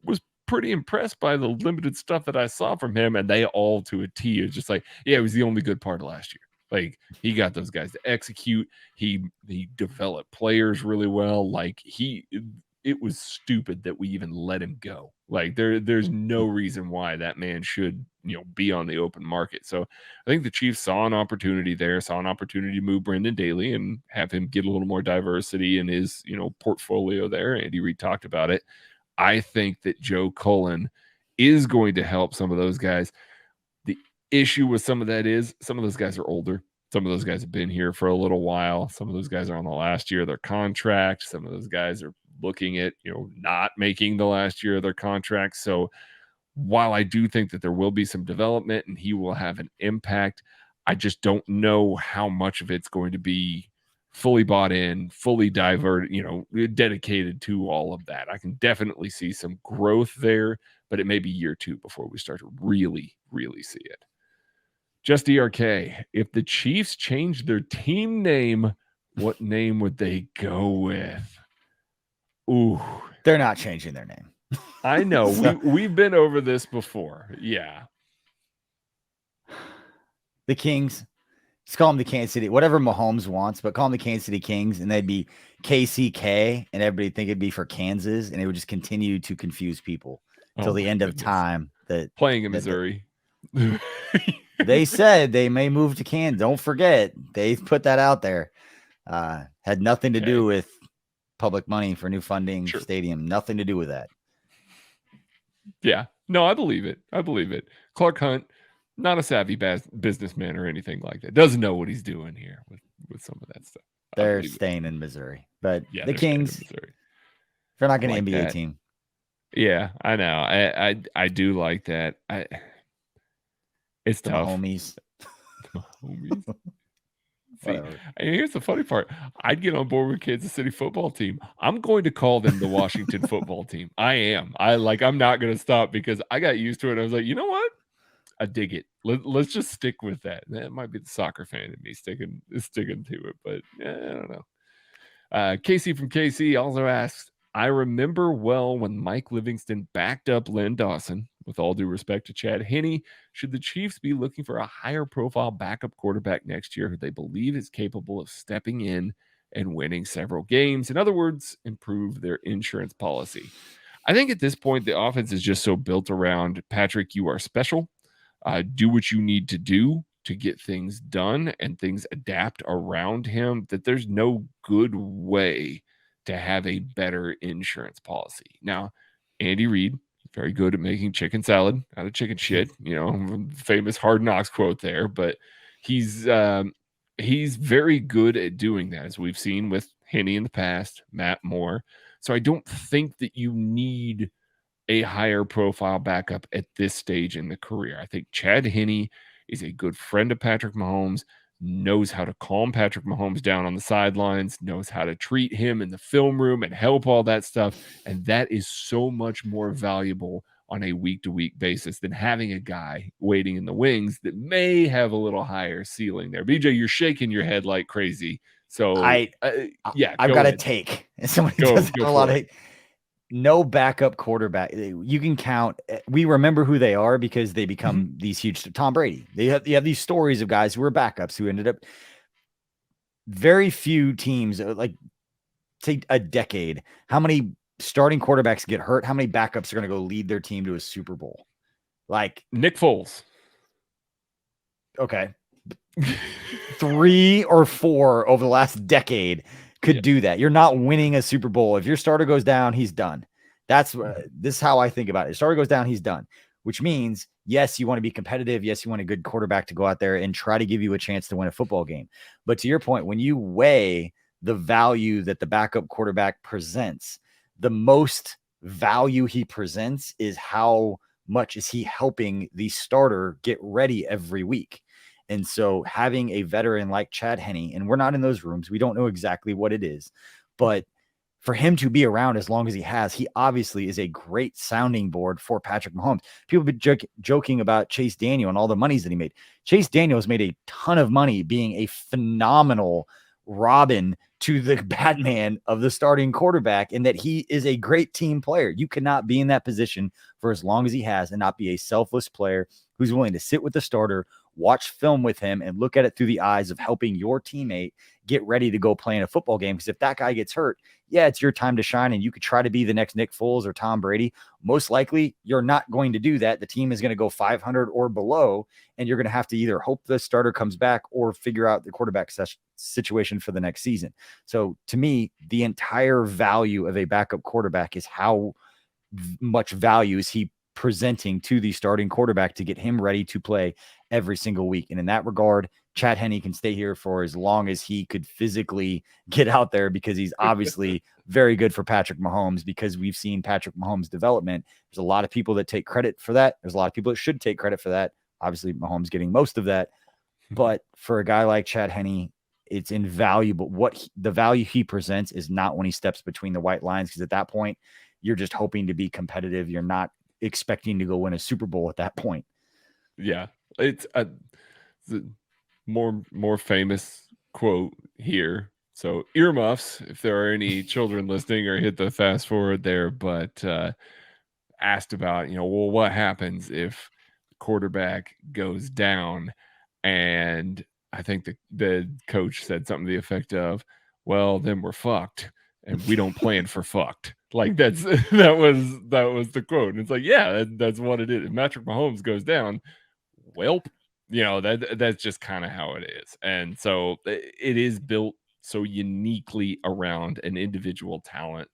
was pretty impressed by the limited stuff that I saw from him. And they all to a T is just like, yeah, it was the only good part of last year. Like, he got those guys to execute. He developed players really well. Like, it was stupid that we even let him go. Like, there's no reason why that man should, be on the open market. So I think the Chiefs saw an opportunity there, saw an opportunity to move Brendan Daly and have him get a little more diversity in his, portfolio there. Andy Reid talked about it. I think that Joe Cullen is going to help some of those guys. The issue with some of that is some of those guys are older. Some of those guys have been here for a little while. Some of those guys are on the last year of their contract. Some of those guys are looking at, not making the last year of their contract. So while I do think that there will be some development and he will have an impact, I just don't know how much of it's going to be fully bought in, fully diverted, dedicated to all of that. I can definitely see some growth there, but it may be year 2 before we start to really, really see it. Just ERK, if the Chiefs change their team name, what name would they go with? Ooh. They're not changing their name. I know. So, we've been over this before. Yeah. The Kings. Just call them the Kansas City, whatever Mahomes wants, but call them the Kansas City Kings, and they'd be KCK, and everybody think it'd be for Kansas, and it would just continue to confuse people till the end of time. That playing in Missouri. They said they may move to Kansas. Don't forget, they put that out there. Had nothing to do with public money for new funding stadium. Nothing to do with that. Yeah. No, I believe it. Clark Hunt, not a savvy businessman or anything like that. Doesn't know what he's doing here with some of that stuff. They're staying in Missouri. But yeah, the Kings, they're not going to NBA team. Yeah, I know. I do like that. It's tough. Homies. See, here's the funny part. I'd get on board with Kansas City football team. I'm going to call them the Washington football team. I am. I'm not going to stop because I got used to it. I was like, you know what? I dig it. Let's just stick with that. That might be the soccer fan in me sticking to it, but I don't know. Casey from KC also asks, I remember well when Mike Livingston backed up Len Dawson. With all due respect to Chad Henne, should the Chiefs be looking for a higher profile backup quarterback next year who they believe is capable of stepping in and winning several games? In other words, improve their insurance policy. I think at this point, the offense is just so built around Patrick, you are special. Do what you need to do to get things done and things adapt around him, that there's no good way to have a better insurance policy. Now, Andy Reid, very good at making chicken salad out of chicken shit, famous Hard Knocks quote there, but he's very good at doing that, as we've seen with Henne in the past, Matt Moore. So I don't think that you need a higher profile backup at this stage in the career. I think Chad Henne is a good friend of Patrick Mahomes, knows how to calm Patrick Mahomes down on the sidelines, knows how to treat him in the film room and help all that stuff. And that is so much more valuable on a week-to-week basis than having a guy waiting in the wings that may have a little higher ceiling there. BJ, you're shaking your head like crazy. So I've got a take. Someone does have a lot of no backup quarterback. You can count. We remember who they are because they become these huge. Tom Brady. You have these stories of guys who were backups who ended up. Very few teams, like take a decade. How many starting quarterbacks get hurt? How many backups are going to go lead their team to a Super Bowl? Like Nick Foles. Okay. 3 or 4 over the last decade could do that. You're not winning a Super Bowl. If your starter goes down, he's done. This is how I think about it. If starter goes down, he's done, which means, yes, you want to be competitive. Yes, you want a good quarterback to go out there and try to give you a chance to win a football game. But to your point, when you weigh the value that the backup quarterback presents, the most value he presents is how much is he helping the starter get ready every week. And so having a veteran like Chad Henne, and we're not in those rooms, we don't know exactly what it is, but for him to be around as long as he has, he obviously is a great sounding board for Patrick Mahomes. People have been joking about Chase Daniel and all the monies that he made. Chase Daniel has made a ton of money being a phenomenal Robin to the Batman of the starting quarterback, and that he is a great team player. You cannot be in that position for as long as he has and not be a selfless player who's willing to sit with the starter, watch film with him, and look at it through the eyes of helping your teammate get ready to go play in a football game. Because if that guy gets hurt, yeah, it's your time to shine, and you could try to be the next Nick Foles or Tom Brady. Most likely, you're not going to do that. The team is going to go 500 or below, and you're going to have to either hope the starter comes back or figure out the quarterback situation for the next season. So to me, the entire value of a backup quarterback is how much value is he presenting to the starting quarterback to get him ready to play every single week. And in that regard, Chad Henne can stay here for as long as he could physically get out there, because he's obviously very good for Patrick Mahomes, because we've seen Patrick Mahomes' development. There's a lot of people that take credit for that. There's a lot of people that should take credit for that. Obviously, Mahomes getting most of that. But for a guy like Chad Henne, it's invaluable. The value he presents is not when he steps between the white lines, because at that point, you're just hoping to be competitive. You're not expecting to go win a Super Bowl at that point. Yeah, it's the more famous quote here. So earmuffs, if there are any children listening, or hit the fast forward there. But asked about, well, what happens if the quarterback goes down? And I think the coach said something to the effect of, well, then we're fucked, and we don't plan for fucked. Like that was the quote. And it's like, yeah, that's what it is. If Patrick Mahomes goes down, well, that's just kind of how it is. And so it is built so uniquely around an individual talent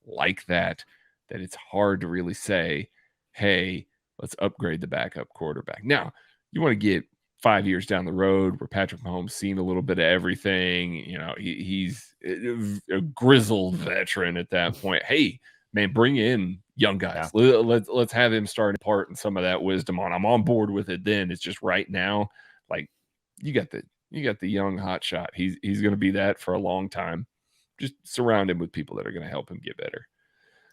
like that it's hard to really say, hey, let's upgrade the backup quarterback. Now, you want to get 5 years down the road where Patrick Mahomes seen a little bit of everything. He's a grizzled veteran at that point. Hey, man, bring in young guys. Yeah. Let's have him start imparting some of that wisdom on. I'm on board with it. Then it's just right now, like you got the young hot shot. He's going to be that for a long time. Just surround him with people that are going to help him get better.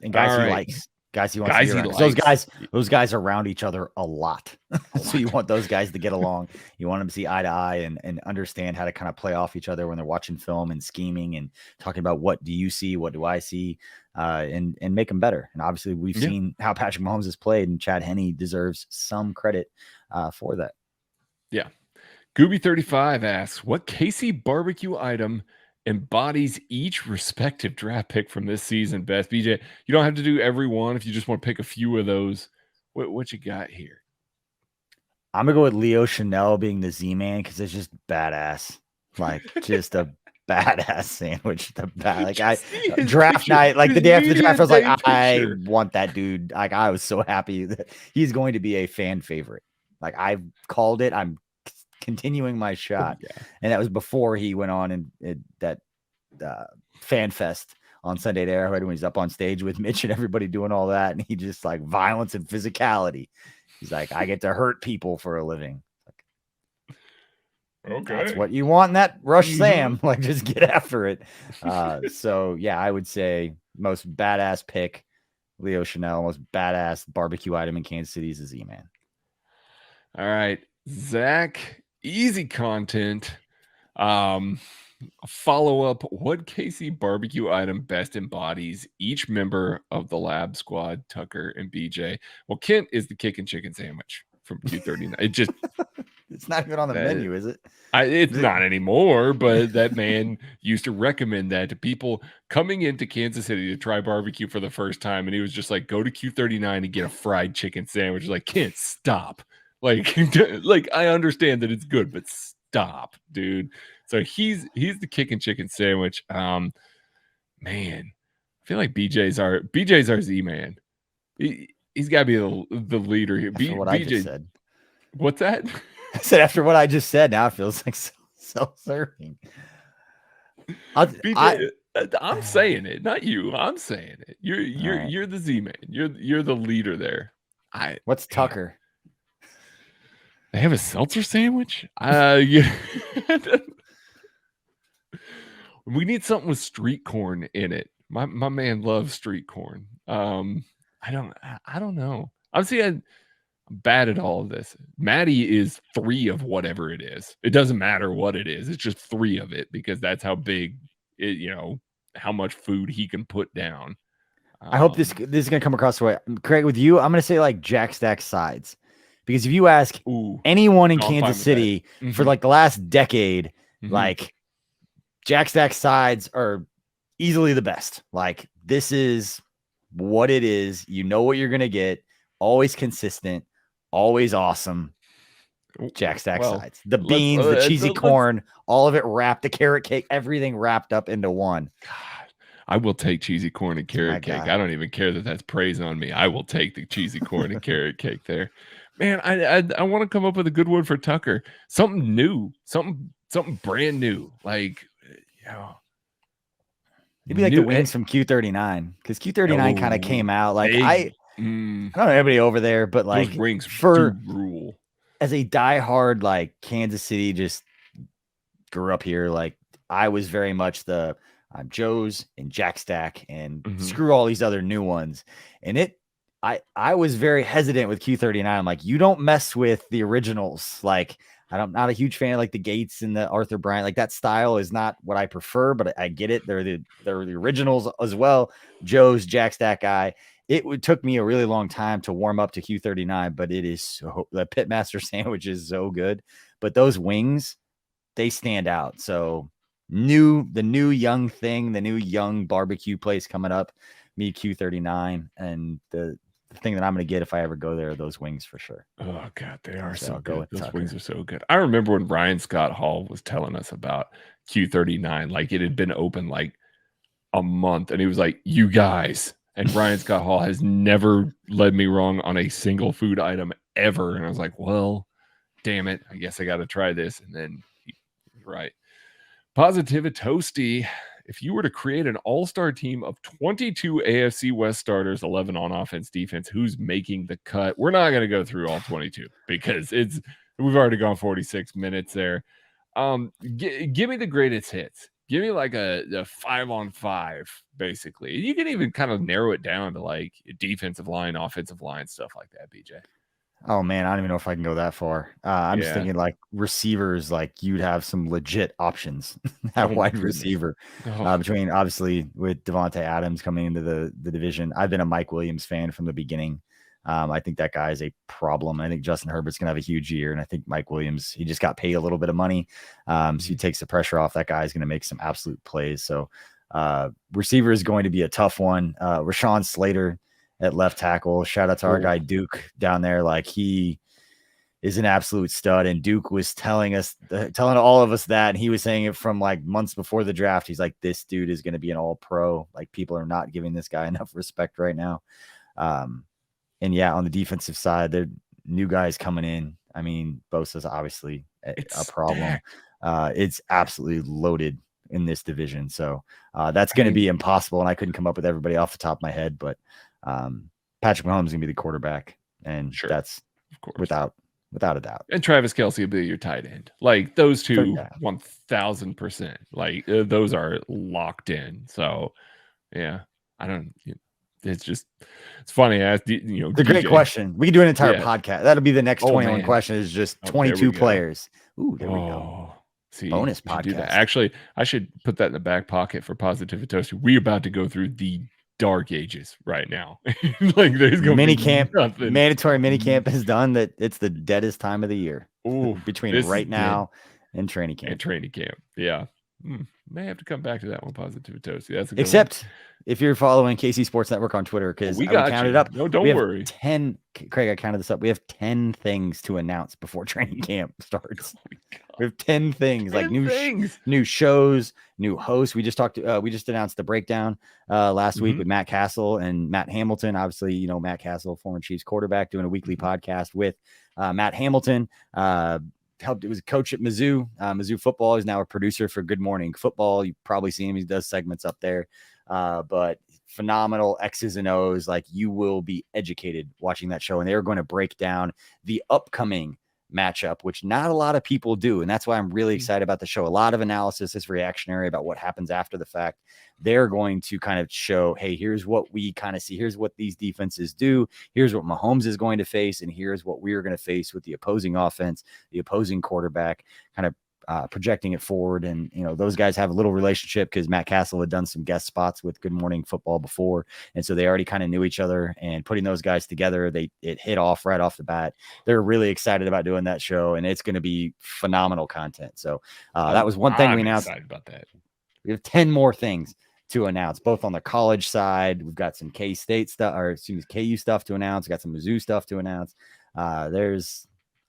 And guys he likes. Guys he wants to be around. Those guys are around each other a lot. So you want those guys to get along. You want them to see eye to eye and understand how to kind of play off each other when they're watching film and scheming and talking about what do you see, what do I see, and make them better. And obviously we've seen how Patrick Mahomes has played, and Chad Henne deserves some credit for that. Yeah. Gooby35 asks, what KC barbecue item embodies each respective draft pick from this season best? BJ, you don't have to do every one. If you just want to pick a few of those, what you got here? I'm gonna go with Leo Chanel being the Z-Man, because it's just badass. Like just a badass sandwich. Draft night, like the day after the draft, I was like, I want that dude. Like I was so happy that he's going to be a fan favorite. Like I've called it. I'm continuing my shot. And that was before he went on and that fan fest on Sunday at Arrowhead, when he's up on stage with Mitch and everybody doing all that, and he just like violence and physicality. He's like, I get to hurt people for a living. Like, okay, that's what you want in that Rush Sam. Like, just get after it. So yeah, I would say most badass pick, Leo Chanel. Most badass barbecue item in Kansas City is the Z-Man. All right, Zach. Easy content. Follow up. What KC barbecue item best embodies each member of the Lab Squad, Tucker and BJ? Well, Kent is the kick and chicken sandwich from 239. It just it's not even on the menu, is it? It's not anymore, but that man used to recommend that to people coming into Kansas City to try barbecue for the first time, and he was just like, go to Q39 and get a fried chicken sandwich. Like, Kent, stop. Like I understand that it's good, but stop, dude. So he's the kick and chicken sandwich. Man, I feel like BJ's our Z-Man. He's got to be the leader here. After what BJ, I just said. What's that? I said after what I just said, now it feels like self-serving. I'm saying it, not you. I'm saying it. You're the Z-Man. You're the leader there. What's Tucker? They have a seltzer sandwich? Yeah. We need something with street corn in it My man loves street corn. I don't know. Obviously, I'm bad at all of this. Maddie is 3 of whatever it is. It doesn't matter what it is. It's just 3 of it because that's how big it, how much food he can put down. I hope this is going to come across the way. Craig, with you, I'm going to say like Jack Stack sides. Because if you ask anyone in Kansas City for like the last decade, like Jack Stack sides are easily the best. Like this is what it is. You know what you're going to get. Always consistent. Always awesome. Jack Stack sides. The beans, the cheesy corn, all of it wrapped, the carrot cake, everything wrapped up into one. God. I will take cheesy corn and carrot cake. I don't even care that that's praise on me. I will take the cheesy corn and carrot cake there. Man, I want to come up with a good one for Tucker. Something new, something brand new. Like, maybe like the wings from Q39, because Q39 kind of came out. Like I don't know anybody over there, but like those wings for rule. As a diehard like Kansas City, just grew up here. Like I was very much I'm Joe's and Jack Stack and screw all these other new ones. And I was very hesitant with Q39. I'm like, you don't mess with the originals. Like I'm not a huge fan of like the Gates and the Arthur Bryant. Like that style is not what I prefer, but I get it. They're the originals as well. Joe's Jack Stack guy. It took me a really long time to warm up to Q39, but it is the Pitmaster sandwich is so good. But those wings, they stand out. So the new young thing, the new young barbecue place coming up, me Q39, and the thing that I'm going to get if I ever go there are those wings for sure. Oh God, they are so good. Those wings are so good. I remember when Ryan Scott Hall was telling us about Q39, like it had been open like a month, and he was like, "You guys." And Ryan Scott Hall has never led me wrong on a single food item ever. And I was like, well, damn it. I guess I got to try this. And then he's right. Positiva Toasty. If you were to create an all-star team of 22 AFC West starters, 11 on offense, defense, who's making the cut? We're not going to go through all 22 because we've already gone 46 minutes there. Give me the greatest hits. Give me like a 5-on-5, basically. You can even kind of narrow it down to like defensive line, offensive line, stuff like that, BJ. Oh, man, I don't even know if I can go that far. I'm just thinking like receivers, like you'd have some legit options at wide receiver between obviously with Devontae Adams coming into the division. I've been a Mike Williams fan from the beginning. I think that guy is a problem. I think Justin Herbert's going to have a huge year. And I think Mike Williams, he just got paid a little bit of money. So he takes the pressure off. That guy is going to make some absolute plays. So receiver is going to be a tough one. Rashawn Slater at left tackle. Shout out to our guy Duke down there. Like he is an absolute stud. And Duke was telling all of us that, and he was saying it from like months before the draft. He's like, this dude is going to be an all-pro. Like people are not giving this guy enough respect right now. And yeah, on the defensive side, there are new guys coming in. I mean, Bosa's obviously a problem. It's absolutely loaded in this division. So that's going to be impossible. And I couldn't come up with everybody off the top of my head, but Patrick Mahomes is going to be the quarterback. And that's of course without a doubt. And Travis Kelce will be your tight end. Like those two, 1000%. Like those are locked in. So yeah, it's funny. It's a great question. We can do an entire podcast. That'll be the next 21 question is just 22 players. Ooh, there we go. See, bonus podcast. Actually, I should put that in the back pocket for Positiva Toasty. We're about to go through the dark ages right now. Like there's going mini camp, mandatory mini camp is done. That it's the deadest time of the year. Ooh, between right now and training camp. Yeah. May have to come back to that one, Positiva Toasty. That's a good except one. If you're following KC Sports Network on Twitter, because we counted up. No, don't worry. 10. Craig, I counted this up. We have 10 things to announce before training camp starts. We have 10 things, 10 like new shows, new hosts. We just announced the breakdown last week with Matt Castle and Matt Hamilton. Obviously, Matt Castle, former Chiefs quarterback, doing a weekly podcast with Matt Hamilton. It was a coach at Mizzou. Mizzou football. He's now a producer for Good Morning Football. You've probably seen him. He does segments up there. But phenomenal X's and O's. Like you will be educated watching that show, and they're going to break down the upcoming matchup, which not a lot of people do. And that's why I'm really excited about the show. A lot of analysis is reactionary about what happens after the fact. They're going to kind of show, hey, here's what we kind of see. Here's what these defenses do. Here's what Mahomes is going to face. And here's what we're going to face with the opposing offense, the opposing quarterback, kind of projecting it forward. And, those guys have a little relationship because Matt Castle had done some guest spots with Good Morning Football before. And so they already kind of knew each other, and putting those guys together, it hit off right off the bat. They're really excited about doing that show, and it's going to be phenomenal content. So that was one thing we announced. Excited about that. We have 10 more things to announce, both on the college side. We've got some K-State stuff, or KU stuff to announce. We got some Mizzou stuff to announce. I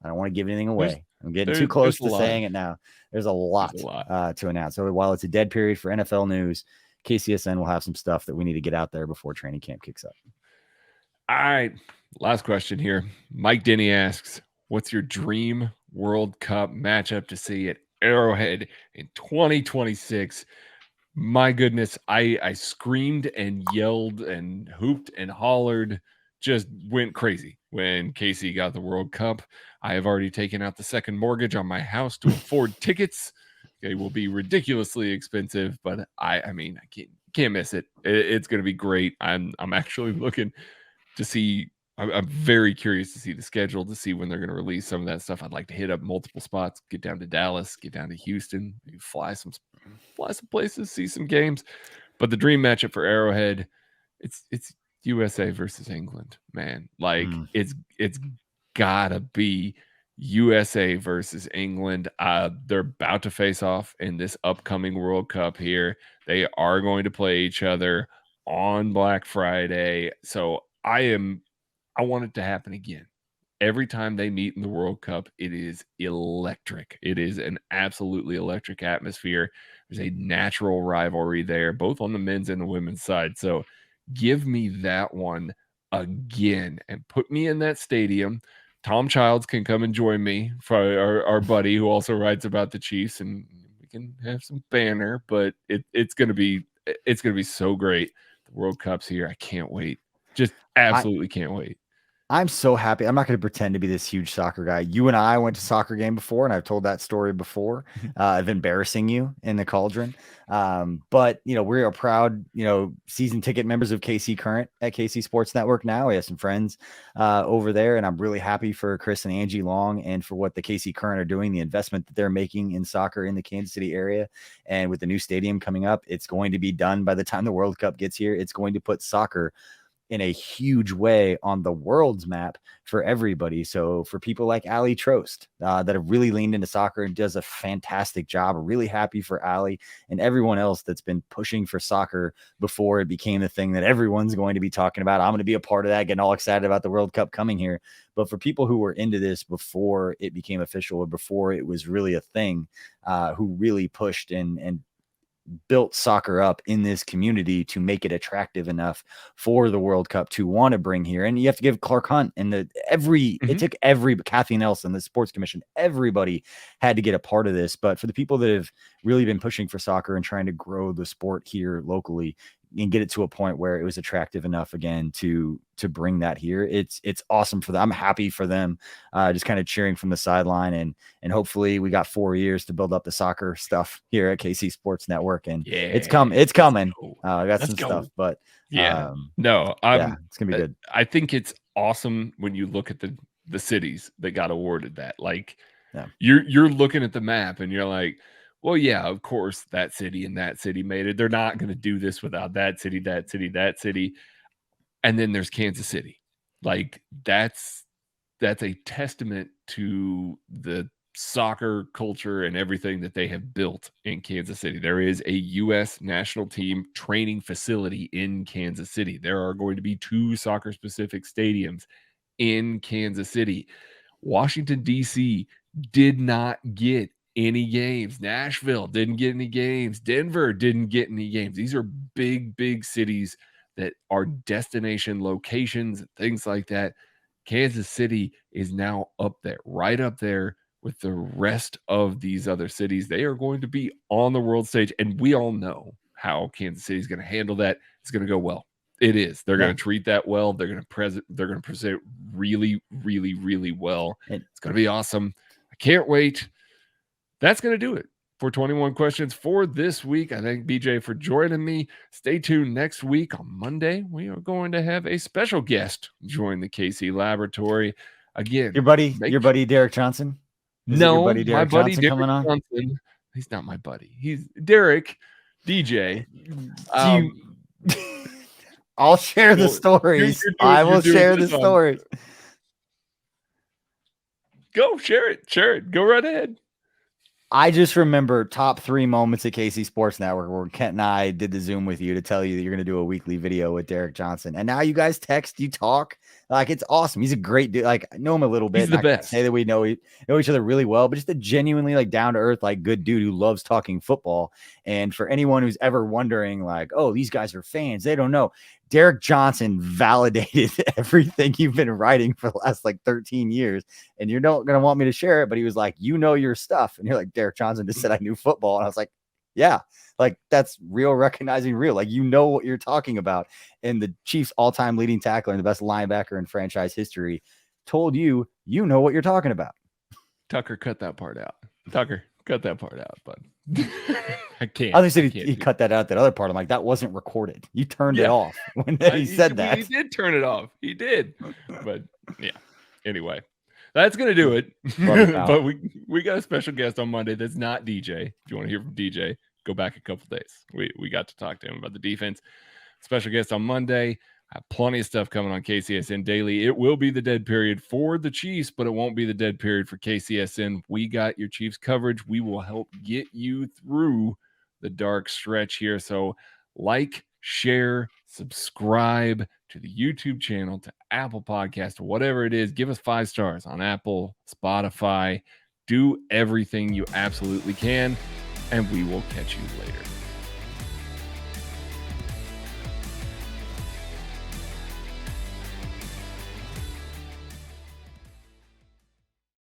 don't want to give anything away. I'm getting too close to saying it now. There's a lot to announce. So while it's a dead period for NFL news, KCSN will have some stuff that we need to get out there before training camp kicks up. All right. Last question here. Mike Denny asks, what's your dream World Cup matchup to see at Arrowhead in 2026? My goodness, I screamed and yelled and hooped and hollered, just went crazy when KC got the World Cup. I have already taken out the second mortgage on my house to afford tickets. They will be ridiculously expensive, but I can't miss it. It's going to be great. I'm actually looking to see. I'm very curious to see the schedule, to see when they're going to release some of that stuff. I'd like to hit up multiple spots, get down to Dallas, get down to Houston, maybe fly some places, see some games. But the dream matchup for Arrowhead, it's USA versus England, man. Like it's gotta be USA versus England. They're about to face off in this upcoming World Cup here. They are going to play each other on Black Friday. So I want it to happen again. Every time they meet in the World Cup, it is electric. It is an absolutely electric atmosphere. There's a natural rivalry there, both on the men's and the women's side. So give me that one again and put me in that stadium. Tom Childs can come and join me, for our buddy who also writes about the Chiefs, and we can have some banner. But it's gonna be so great. The World Cup's here. I can't wait. Just absolutely can't wait. I'm so happy. I'm not going to pretend to be this huge soccer guy. You and I went to soccer game before, and I've told that story before of embarrassing you in the Cauldron. But, we're a proud, season ticket members of KC Current at KC Sports Network now. We have some friends over there, and I'm really happy for Chris and Angie Long and for what the KC Current are doing, the investment that they're making in soccer in the Kansas City area. And with the new stadium coming up, it's going to be done by the time the World Cup gets here. It's going to put soccer in a huge way on the world's map for everybody. So for people like Ali Trost that have really leaned into soccer and does a fantastic job, I'm really happy for Ali and everyone else that's been pushing for soccer before it became the thing that everyone's going to be talking about. I'm going to be a part of that, getting all excited about the World Cup coming here. But for people who were into this before it became official or before it was really a thing, who really pushed and built soccer up in this community to make it attractive enough for the World Cup to want to bring here. And you have to give Clark Hunt and it took Kathy Nelson, the sports commission, everybody had to get a part of this. But for the people that have really been pushing for soccer and trying to grow the sport here locally and get it to a point where it was attractive enough again to bring that here, it's awesome for them. I'm happy for them, just kind of cheering from the sideline, and hopefully we got 4 years to build up the soccer stuff here at KC Sports Network, and it's coming. I got some stuff, but it's gonna be good. I think it's awesome when you look at the cities that got awarded that. Like, you're looking at the map and you're like, well, yeah, of course that city and that city made it. They're not going to do this without that city, that city, that city. And then there's Kansas City. Like, that's a testament to the soccer culture and everything that they have built in Kansas City. There is a U.S. national team training facility in Kansas City. There are going to be 2 soccer-specific stadiums in Kansas City. Washington, D.C. did not get any games. Nashville didn't get any games. Denver didn't get any games. These are big, big cities that are destination locations, things like that. Kansas City is now up there, right up there with the rest of these other cities. They are going to be on the world stage, and we all know how Kansas City is going to handle that. It's going to go well. It is. They're Yeah. going to treat that well. They're going to present really, really, really well. It's going to be awesome. I can't wait. That's going to do it for 21 questions for this week. I thank BJ for joining me. Stay tuned next week on Monday. We are going to have a special guest join the KC Laboratory. Again, Your buddy Derek Johnson? No, my buddy Derek coming on? Johnson. He's not my buddy. He's Derek, DJ. I'll share the stories. I will share the stories. Go share it. Go right ahead. I just remember top 3 moments at KC Sports Network where Kent and I did the Zoom with you to tell you that you're going to do a weekly video with Derek Johnson. And now you guys text, you talk. Like, it's awesome. He's a great dude. Like, I know him a little bit. He's the best. Say that we know each other really well, but just a genuinely like down to earth, like good dude who loves talking football. And for anyone who's ever wondering like, oh, these guys are fans, they don't know. Derek Johnson validated everything you've been writing for the last like 13 years. And you're not going to want me to share it, but he was like, you know your stuff. And you're like, Derek Johnson just said I knew football. And I was like, yeah, like that's real, recognizing real. Like, you know what you're talking about. And the Chiefs all-time leading tackler and the best linebacker in franchise history told you, you know what you're talking about. Tucker, cut that part out. Bud. I can't. I think he cut that out. That other part, I'm like, that wasn't recorded. You turned it off when he said that. He did turn it off. He did. But yeah. Anyway, that's gonna do it. But we got a special guest on Monday. That's not DJ. If you want to hear from DJ, go back a couple days. We got to talk to him about the defense. Special guest on Monday. I have plenty of stuff coming on KCSN Daily. It will be the dead period for the Chiefs, but it won't be the dead period for KCSN. We got your Chiefs coverage. We will help get you through the dark stretch here. So like, share, subscribe to the YouTube channel, to Apple Podcast, whatever it is. Give us 5 stars on Apple, Spotify. Do everything you absolutely can, and we will catch you later.